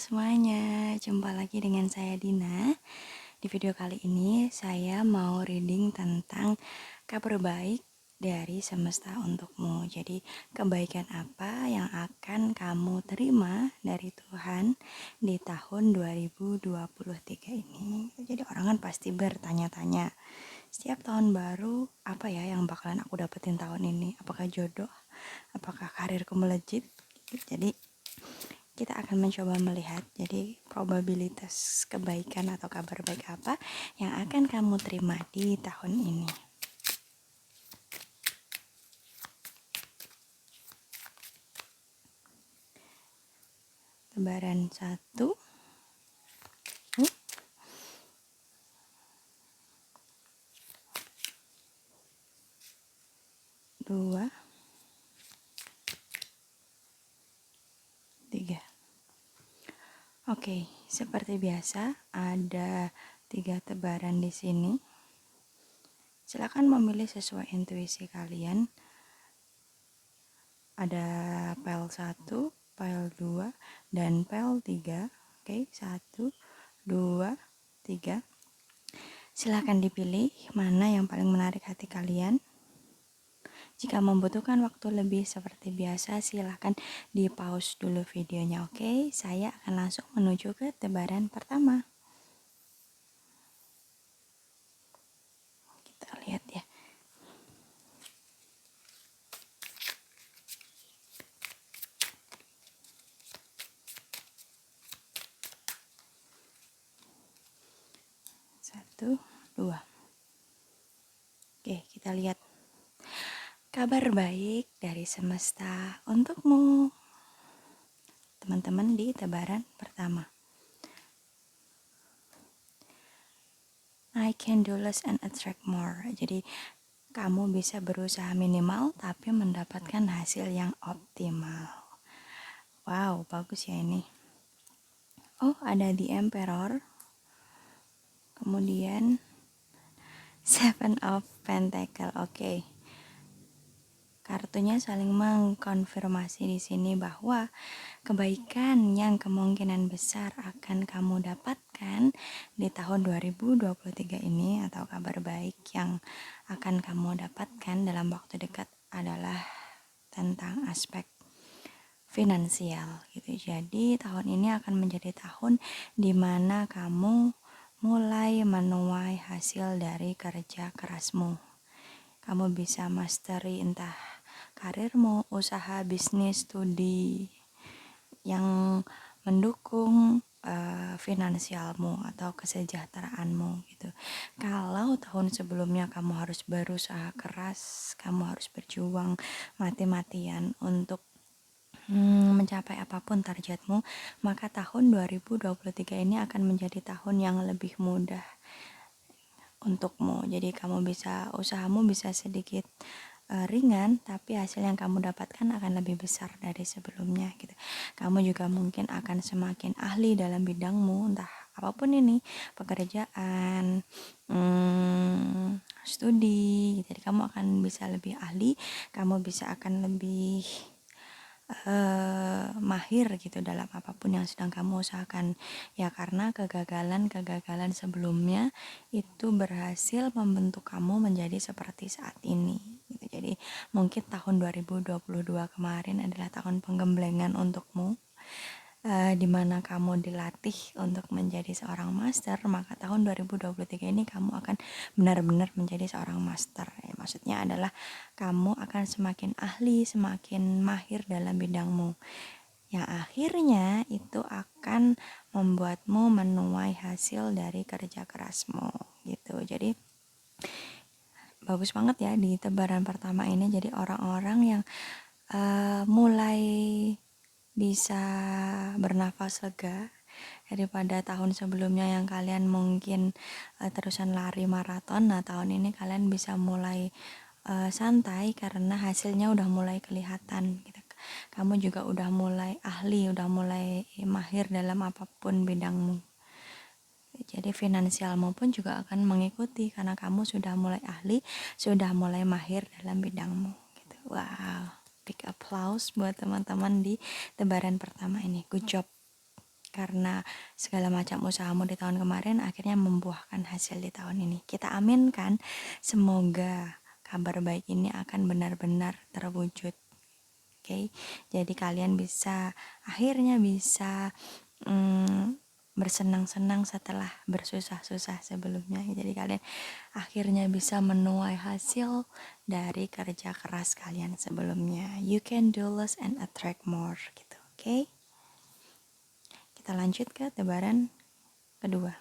semuanya, jumpa lagi dengan saya Dina. Di video kali ini saya mau reading tentang kabar baik dari semesta untukmu. Jadi kebaikan apa yang akan kamu terima dari Tuhan di tahun 2023 ini. Jadi orang kan pasti bertanya-tanya, setiap tahun baru apa ya yang bakalan aku dapetin tahun ini? Apakah jodoh? Apakah karirku melejit? Jadi kita akan mencoba melihat jadi probabilitas kebaikan atau kabar baik apa yang akan kamu terima di tahun ini. Tebaran 1, 2, 3. Oke, seperti biasa ada 3 tebaran di sini. Silakan memilih sesuai intuisi kalian. Ada pel 1, pel 2, dan pel 3. Oke, 1, 2, 3. Silakan dipilih mana yang paling menarik hati kalian. Jika membutuhkan waktu lebih seperti biasa, silakan di pause dulu videonya, oke? Saya akan langsung menuju ke tebaran pertama. Kita lihat ya. Satu, dua. Oke, kita lihat. Kabar baik dari semesta untukmu, teman-teman, di tebaran pertama. I can do less and attract more. Jadi kamu bisa berusaha minimal tapi mendapatkan hasil yang optimal. Wow, bagus ya ini. Oh, ada The Emperor. Kemudian Seven of Pentacle. Oke. Kartunya saling mengkonfirmasi di sini bahwa kebaikan yang kemungkinan besar akan kamu dapatkan di tahun 2023 ini, atau kabar baik yang akan kamu dapatkan dalam waktu dekat adalah tentang aspek finansial gitu. Jadi tahun ini akan menjadi tahun di mana kamu mulai menuai hasil dari kerja kerasmu. Kamu bisa mastery entah karirmu, usaha, bisnis, studi yang mendukung finansialmu atau kesejahteraanmu gitu. Kalau tahun sebelumnya kamu harus berusaha keras, kamu harus berjuang mati-matian untuk mencapai apapun targetmu, maka tahun 2023 ini akan menjadi tahun yang lebih mudah untukmu. Jadi usahamu bisa sedikit ringan, tapi hasil yang kamu dapatkan akan lebih besar dari sebelumnya gitu. Kamu juga mungkin akan semakin ahli dalam bidangmu, entah apapun ini, pekerjaan, studi. Jadi kamu akan bisa lebih ahli, kamu akan lebih mahir gitu dalam apapun yang sedang kamu usahakan ya, karena kegagalan sebelumnya itu berhasil membentuk kamu menjadi seperti saat ini gitu. Jadi mungkin tahun 2022 kemarin adalah tahun penggemblengan untukmu, di mana kamu dilatih untuk menjadi seorang master, maka tahun 2023 ini kamu akan benar-benar menjadi seorang master. Ya, maksudnya adalah kamu akan semakin ahli, semakin mahir dalam bidangmu. Yang akhirnya itu akan membuatmu menuai hasil dari kerja kerasmu gitu. Jadi bagus banget ya di tebaran pertama ini. Jadi orang-orang yang mulai bisa bernafas lega daripada tahun sebelumnya yang kalian mungkin terusan lari maraton. Nah, tahun ini kalian bisa mulai santai karena hasilnya udah mulai kelihatan gitu. Kamu juga udah mulai ahli, udah mulai mahir dalam apapun bidangmu. Jadi finansialmu pun juga akan mengikuti karena kamu sudah mulai ahli, sudah mulai mahir dalam bidangmu gitu. Wow, big applause buat teman-teman di tebaran pertama ini. Good job. karena segala macam usahamu di tahun kemarin akhirnya membuahkan hasil di tahun ini. Kita aminkan, semoga kabar baik ini akan benar-benar terwujud. Oke, jadi kalian akhirnya bisa bersenang-senang setelah bersusah-susah sebelumnya. Jadi kalian akhirnya bisa menuai hasil dari kerja keras kalian sebelumnya. You can do less and attract more gitu. Oke. Kita lanjut ke tebaran kedua.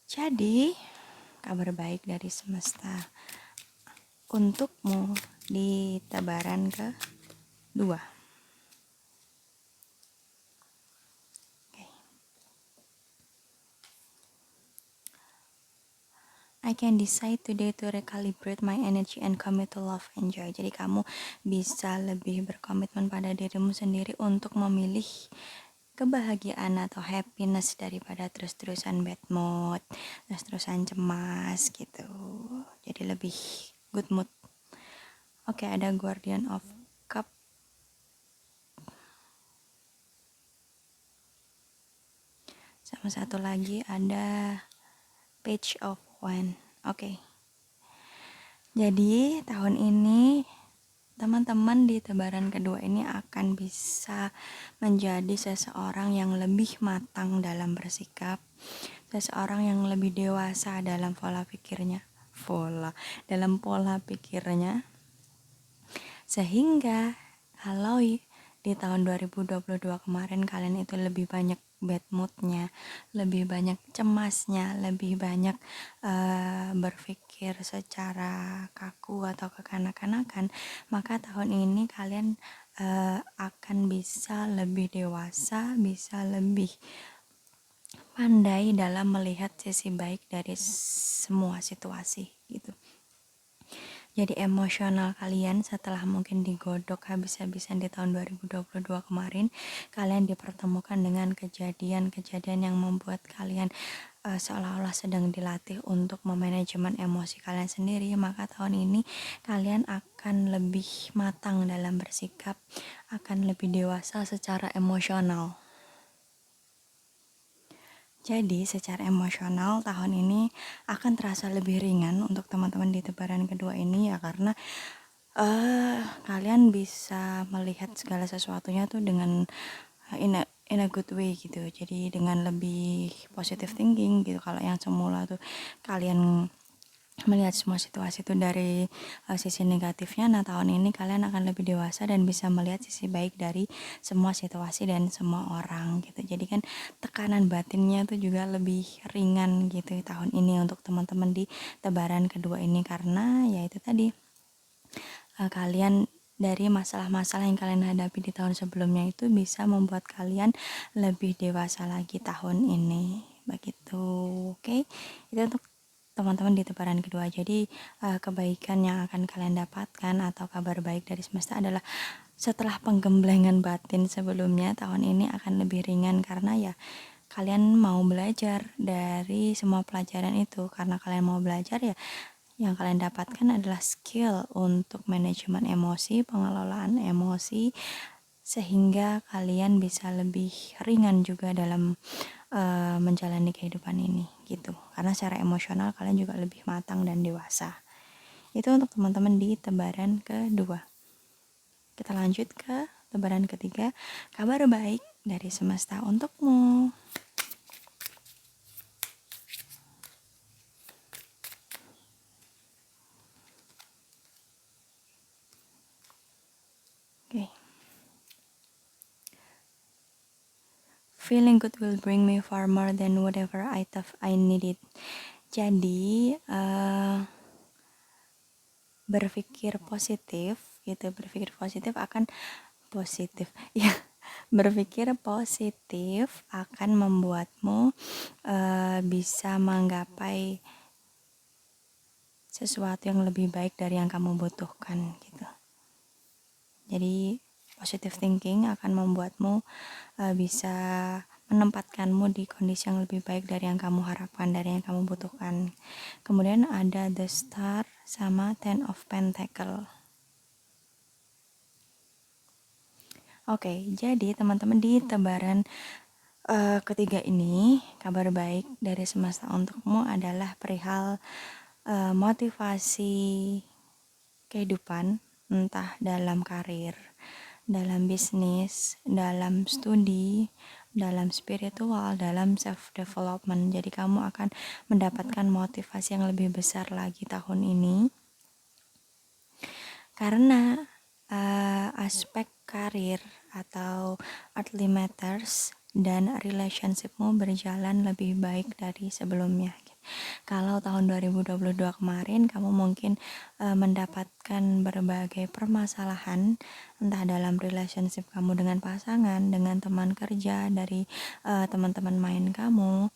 Jadi, kabar baik dari semesta untukmu di tebaran kedua. I can decide today to recalibrate my energy and commit to love and joy. Jadi kamu bisa lebih berkomitmen pada dirimu sendiri untuk memilih kebahagiaan atau happiness daripada terus-terusan bad mood, terus-terusan cemas gitu. Jadi lebih good mood. Oke, ada Guardian of Cup. Sama satu lagi ada Page of Wand. Oke. Jadi tahun ini teman-teman di tebaran kedua ini akan bisa menjadi seseorang yang lebih matang dalam bersikap, seseorang yang lebih dewasa dalam pola pikirnya, sehingga kalau di tahun 2022 kemarin kalian itu lebih banyak bad moodnya, lebih banyak cemasnya, lebih banyak berpikir secara kaku atau kekanak-kanakan, maka tahun ini kalian akan bisa lebih dewasa, bisa lebih pandai dalam melihat sisi baik dari semua situasi gitu. Jadi emosional kalian setelah mungkin digodok habis-habisan di tahun 2022 kemarin, kalian dipertemukan dengan kejadian-kejadian yang membuat kalian seolah-olah sedang dilatih untuk memanajemen emosi kalian sendiri. Maka tahun ini kalian akan lebih matang dalam bersikap, akan lebih dewasa secara emosional. Jadi secara emosional tahun ini akan terasa lebih ringan untuk teman-teman di tebaran kedua ini ya, karena kalian bisa melihat segala sesuatunya tuh dengan in a good way gitu. Jadi dengan lebih positive thinking gitu. Kalau yang semula tuh kalian melihat semua situasi itu dari sisi negatifnya, nah tahun ini kalian akan lebih dewasa dan bisa melihat sisi baik dari semua situasi dan semua orang gitu. Jadi kan tekanan batinnya tuh juga lebih ringan gitu tahun ini untuk teman-teman di tebaran kedua ini, karena ya itu tadi kalian dari masalah-masalah yang kalian hadapi di tahun sebelumnya itu bisa membuat kalian lebih dewasa lagi tahun ini begitu. Oke, itu untuk teman-teman di tebaran kedua. Jadi kebaikan yang akan kalian dapatkan atau kabar baik dari semesta adalah setelah penggemblengan batin sebelumnya, tahun ini akan lebih ringan karena ya kalian mau belajar dari semua pelajaran itu. Karena kalian mau belajar, ya yang kalian dapatkan adalah skill untuk manajemen emosi, pengelolaan emosi, sehingga kalian bisa lebih ringan juga dalam menjalani kehidupan ini gitu. Karena secara emosional kalian juga lebih matang dan dewasa. Itu untuk teman-teman di tebaran kedua. Kita lanjut ke tebaran ketiga, kabar baik dari semesta untukmu. Oke. Feeling good will bring me far more than whatever I thought I needed. Jadi berpikir positif gitu, berpikir positif akan positif ya, berpikir positif akan membuatmu bisa menggapai sesuatu yang lebih baik dari yang kamu butuhkan gitu. Jadi positive thinking akan membuatmu bisa menempatkanmu di kondisi yang lebih baik dari yang kamu harapkan, dari yang kamu butuhkan. Kemudian ada The Star sama Ten of Pentacle. Oke, jadi teman-teman di tebaran ketiga ini, kabar baik dari semesta untukmu adalah perihal motivasi kehidupan, entah dalam karir, dalam bisnis, dalam studi, dalam spiritual, dalam self development. Jadi kamu akan mendapatkan motivasi yang lebih besar lagi tahun ini karena aspek karir atau earthly matters dan relationshipmu berjalan lebih baik dari sebelumnya. Kalau tahun 2022 kemarin kamu mungkin mendapatkan berbagai permasalahan entah dalam relationship kamu dengan pasangan, dengan teman kerja, dari teman-teman main kamu,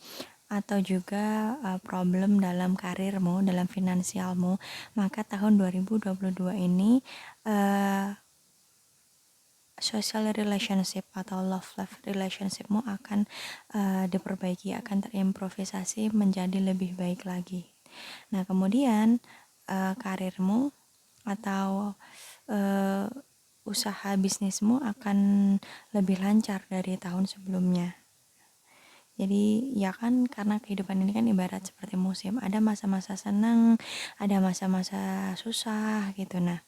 atau juga problem dalam karirmu, dalam finansialmu, maka tahun 2022 ini social relationship atau love life relationshipmu akan diperbaiki, akan terimprovisasi menjadi lebih baik lagi. Nah, kemudian karirmu atau usaha bisnismu akan lebih lancar dari tahun sebelumnya. Jadi ya kan karena kehidupan ini kan ibarat seperti musim, ada masa-masa senang, ada masa-masa susah gitu. Nah,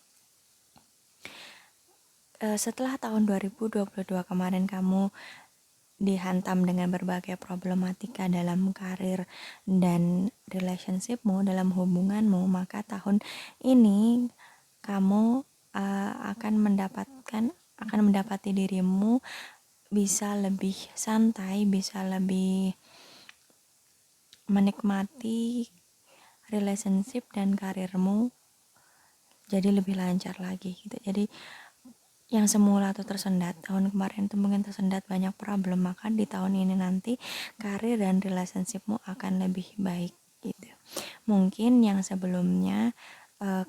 setelah tahun 2022 kemarin kamu dihantam dengan berbagai problematika dalam karir dan relationshipmu, dalam hubunganmu, maka tahun ini kamu akan mendapati dirimu bisa lebih santai, bisa lebih menikmati relationship dan karirmu jadi lebih lancar lagi gitu. Jadi yang semula tuh tersendat, tahun kemarin tuh mungkin tersendat banyak problem, maka di tahun ini nanti karir dan relationshipmu akan lebih baik gitu. Mungkin yang sebelumnya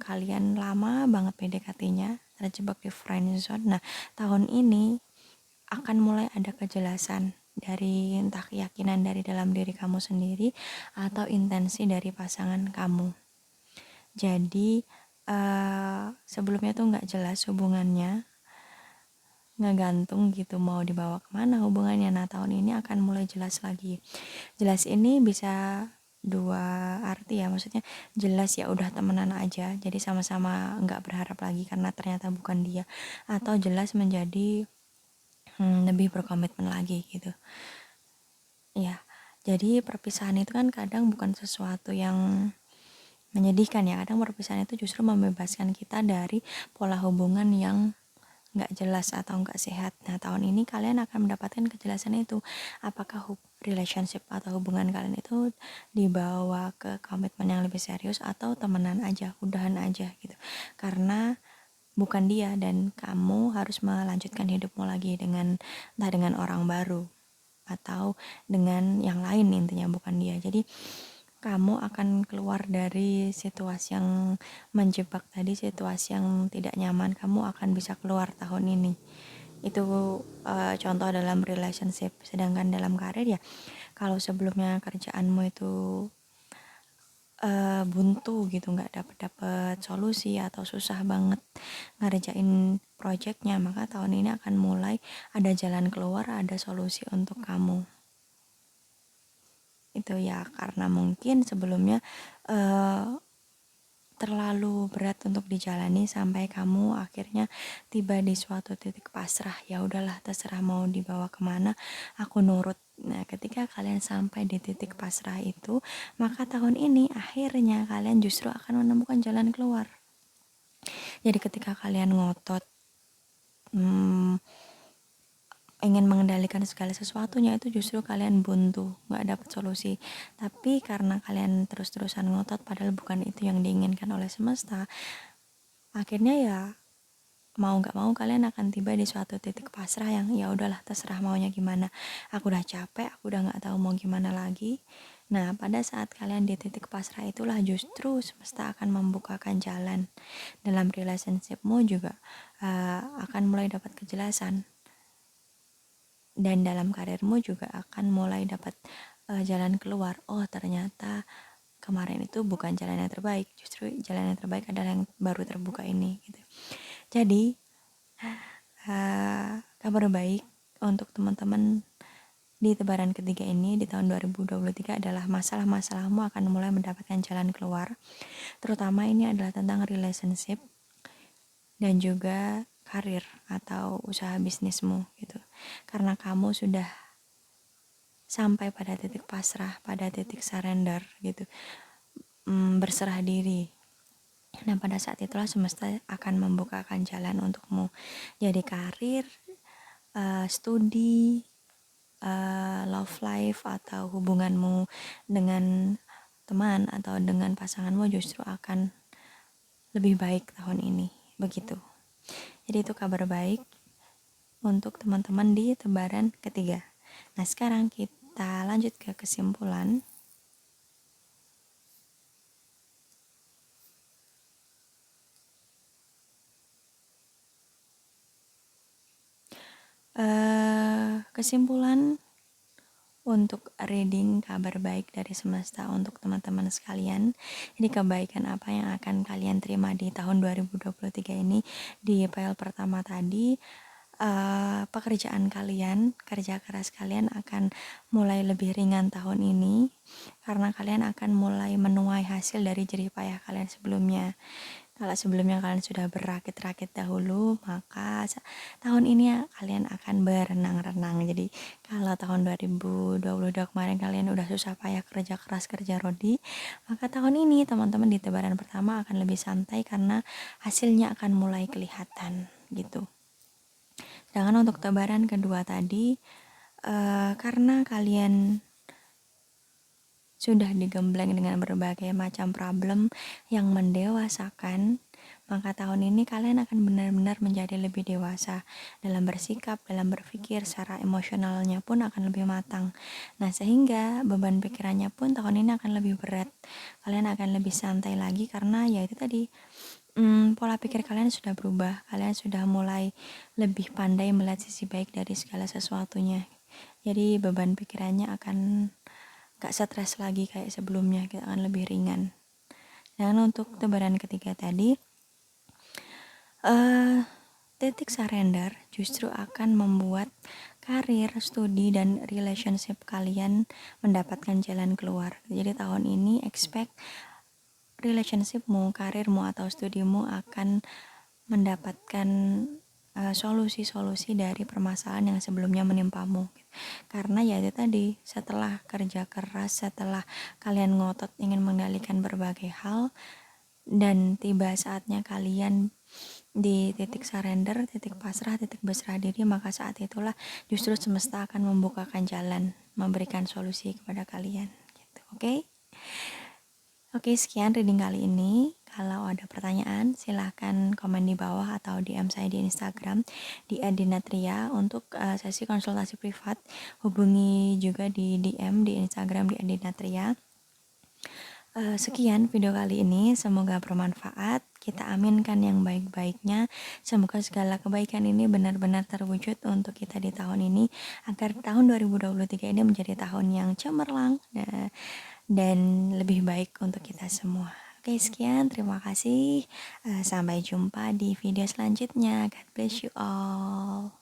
kalian lama banget PDKT-nya terjebak di friendzone. Nah, tahun ini akan mulai ada kejelasan dari entah keyakinan dari dalam diri kamu sendiri atau intensi dari pasangan kamu. Jadi sebelumnya tuh nggak jelas hubungannya, ngegantung gitu mau dibawa kemana hubungannya. Nah, tahun ini akan mulai jelas lagi. Jelas ini bisa dua arti ya, maksudnya jelas ya udah temenan aja, jadi sama-sama nggak berharap lagi karena ternyata bukan dia, atau jelas menjadi lebih berkomitmen lagi gitu ya. Jadi perpisahan itu kan kadang bukan sesuatu yang menyedihkan ya, kadang perpisahan itu justru membebaskan kita dari pola hubungan yang nggak jelas atau nggak sehat. Nah, tahun ini kalian akan mendapatkan kejelasan itu, apakah relationship atau hubungan kalian itu dibawa ke komitmen yang lebih serius atau temenan aja, udahan aja gitu, karena bukan dia dan kamu harus melanjutkan hidupmu lagi dengan entah dengan orang baru atau dengan yang lain, intinya bukan dia. Jadi kamu akan keluar dari situasi yang menjebak tadi, situasi yang tidak nyaman, kamu akan bisa keluar tahun ini. Itu contoh dalam relationship. Sedangkan dalam karir ya, kalau sebelumnya kerjaanmu itu buntu gitu, nggak dapet solusi atau susah banget ngerjain projectnya, maka tahun ini akan mulai ada jalan keluar, ada solusi untuk kamu. Itu ya, karena mungkin sebelumnya terlalu berat untuk dijalani sampai kamu akhirnya tiba di suatu titik pasrah. Ya udahlah, terserah mau dibawa kemana, aku nurut. Nah, ketika kalian sampai di titik pasrah itu, maka tahun ini akhirnya kalian justru akan menemukan jalan keluar. Jadi ketika kalian ngotot ingin mengendalikan segala sesuatunya, itu justru kalian buntu, nggak dapat solusi. Tapi karena kalian terus-terusan ngotot padahal bukan itu yang diinginkan oleh semesta, akhirnya ya mau nggak mau kalian akan tiba di suatu titik pasrah yang ya udahlah, terserah maunya gimana, aku udah capek, aku udah nggak tahu mau gimana lagi. Nah, pada saat kalian di titik pasrah itulah justru semesta akan membukakan jalan. Dalam relationshipmu juga akan mulai dapat kejelasan, dan dalam karirmu juga akan mulai dapat jalan keluar. Oh, ternyata kemarin itu bukan jalan yang terbaik, justru jalan yang terbaik adalah yang baru terbuka ini gitu. Jadi kabar baik untuk teman-teman di tebaran ketiga ini di tahun 2023 adalah masalah-masalahmu akan mulai mendapatkan jalan keluar. Terutama ini adalah tentang relationship dan juga karir atau usaha bisnismu gitu. Karena kamu sudah sampai pada titik pasrah, pada titik surrender gitu. Berserah diri. Nah, pada saat itulah semesta akan membukakan jalan untukmu. Jadi karir, studi, love life atau hubunganmu dengan teman atau dengan pasanganmu justru akan lebih baik tahun ini. Begitu. Jadi itu kabar baik untuk teman-teman di tebaran ketiga. Nah, sekarang kita lanjut ke kesimpulan. Kesimpulan untuk reading kabar baik dari semesta untuk teman-teman sekalian. Ini kebaikan apa yang akan kalian terima di tahun 2023 ini. Di file pertama tadi, pekerjaan kalian, kerja keras kalian akan mulai lebih ringan tahun ini karena kalian akan mulai menuai hasil dari jerih payah kalian sebelumnya. Kalau sebelumnya kalian sudah berakit-rakit dahulu, maka tahun ini kalian akan berenang-renang. Jadi kalau tahun 2022 kemarin kalian udah susah payah kerja keras, kerja rodi, maka tahun ini teman-teman di tebaran pertama akan lebih santai karena hasilnya akan mulai kelihatan gitu. Sedangkan untuk tebaran kedua tadi, karena kalian sudah digembleng dengan berbagai macam problem yang mendewasakan, maka tahun ini kalian akan benar-benar menjadi lebih dewasa dalam bersikap, dalam berpikir, secara emosionalnya pun akan lebih matang. Nah, sehingga beban pikirannya pun tahun ini akan lebih berat. Kalian akan lebih santai lagi karena ya itu tadi, pola pikir kalian sudah berubah. Kalian sudah mulai lebih pandai melihat sisi baik dari segala sesuatunya. Jadi beban pikirannya akan gak stres lagi kayak sebelumnya, kita akan lebih ringan. Dan untuk tebaran ketiga tadi, titik surrender justru akan membuat karir, studi, dan relationship kalian mendapatkan jalan keluar. Jadi tahun ini expect relationshipmu, karirmu, atau studimu akan mendapatkan solusi-solusi dari permasalahan yang sebelumnya menimpamu. Karena ya itu tadi, setelah kerja keras, setelah kalian ngotot ingin mengendalikan berbagai hal, dan tiba saatnya kalian di titik surrender, titik pasrah, titik berserah diri, maka saat itulah justru semesta akan membukakan jalan, memberikan solusi kepada kalian gitu. Oke, sekian reading kali ini. Kalau ada pertanyaan, silahkan komen di bawah atau DM saya di Instagram di @dinatria untuk sesi konsultasi privat. Hubungi juga di DM di Instagram di @dinatria. Sekian video kali ini, semoga bermanfaat. Kita aminkan yang baik-baiknya. Semoga segala kebaikan ini benar-benar terwujud untuk kita di tahun ini, agar tahun 2023 ini menjadi tahun yang cemerlang dan lebih baik untuk kita semua. Oke, sekian, terima kasih. Sampai jumpa di video selanjutnya. God bless you all.